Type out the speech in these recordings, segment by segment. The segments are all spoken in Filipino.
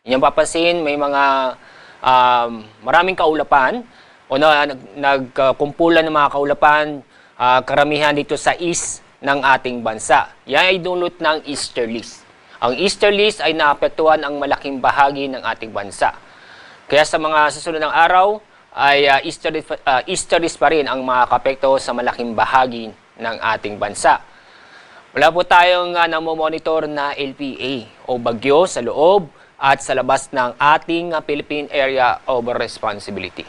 Inyong papansin, may mga maraming kaulapan o nagkumpulan ng mga kaulapan, karamihan dito sa east ng ating bansa. Yan ay dulot ng easterlies. Ang easterlies ay naapektuhan ang malaking bahagi ng ating bansa. Kaya sa mga susunod ng araw, ay easterlies pa rin ang makakapekto sa malaking bahagi ng ating bansa. Wala po tayong namomonitor na LPA o bagyo sa loob at sa labas ng ating Philippine Area of Responsibility.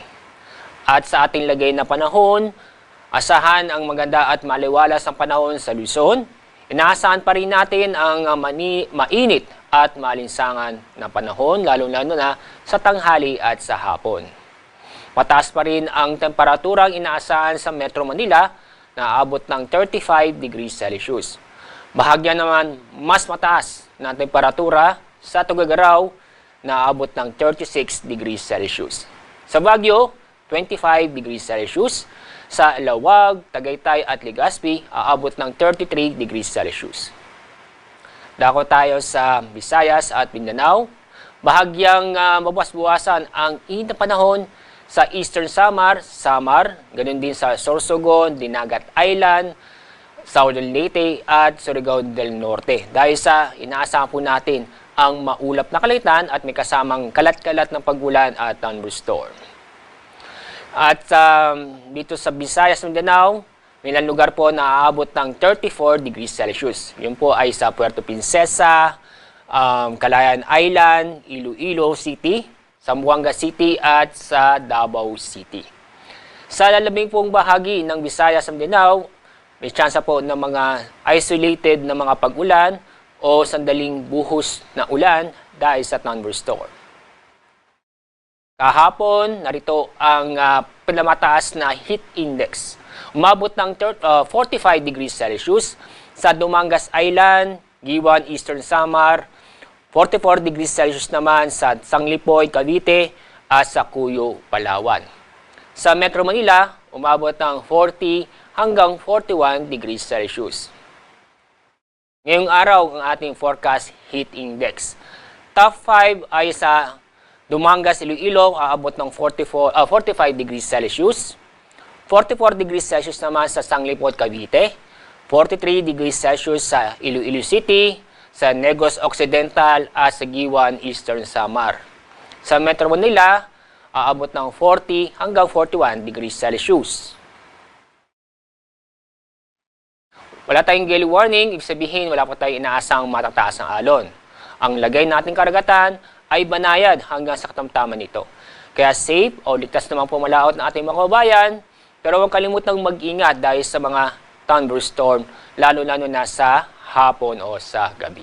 At sa ating lagay na panahon, asahan ang maganda at maliwalas ang panahon sa Luzon. Inaasahan pa rin natin ang mainit at maalinsangan na panahon, lalo-lalo na sa tanghali at sa hapon. Mataas pa rin ang temperaturang inaasahan sa Metro Manila na aabot ng 35 degrees Celsius. Bahagya naman mas mataas na temperatura sa Tuguegarao na aabot ng 36 degrees Celsius. Sa Baguio, 25 degrees Celsius. Sa Lawag, Tagaytay at Legazpi, aabot ng 33 degrees Celsius. Dako tayo sa Visayas at Mindanao. Bahagyang mabuwas-buwasan ang init na panahon sa Eastern Samar, ganun din sa Sorsogon, Dinagat Island, Southern Leyte at Surigao del Norte. Dahil sa inaasahan po natin ang maulap na kalamitan at may kasamang kalat-kalat ng pagulan at thunderstorm. At dito sa Visayas, Mindanao, may ilang lugar po na aabot ng 34 degrees Celsius. Yun po ay sa Puerto Princesa, Calayan Island, Iloilo City, Zamboanga City at sa Davao City. Sa lalamig pong bahagi ng Visayas at Mindanao, may tsansa po ng mga isolated na mga pag-ulan o sandaling buhos na ulan dahil sa thunderstorm. Kahapon, narito ang pinamataas na heat index. Umabot ng 45 degrees Celsius sa Dumangas Island, Giwan, Eastern Samar, 44 degrees Celsius naman sa Sanglipoy, Cavite at sa Cuyo, Palawan. Sa Metro Manila, umabot ng 40 hanggang 41 degrees Celsius. Ngayong araw, ang ating forecast heat index. Top 5 ay sa Dumangas, Iloilo, aabot ng 45 degrees Celsius. 44 degrees Celsius naman sa Sanglipoy, Cavite. 43 degrees Celsius sa Iloilo City, sa Negros Occidental at sa Giwan, Eastern Samar. Sa Metro Manila, aabot ng 40 hanggang 41 degrees Celsius. Wala tayong gale warning, ibig sabihin wala pa tayong inaasang matataas ng alon. Ang lagay nating karagatan ay banayad hanggang sa katamtaman nito. Kaya safe o ligtas naman pumalaot ng ating mga kababayan, pero huwag kalimutang mag-ingat dahil sa mga thunderstorm, lalo-lalo na sa hapon o sa gabi.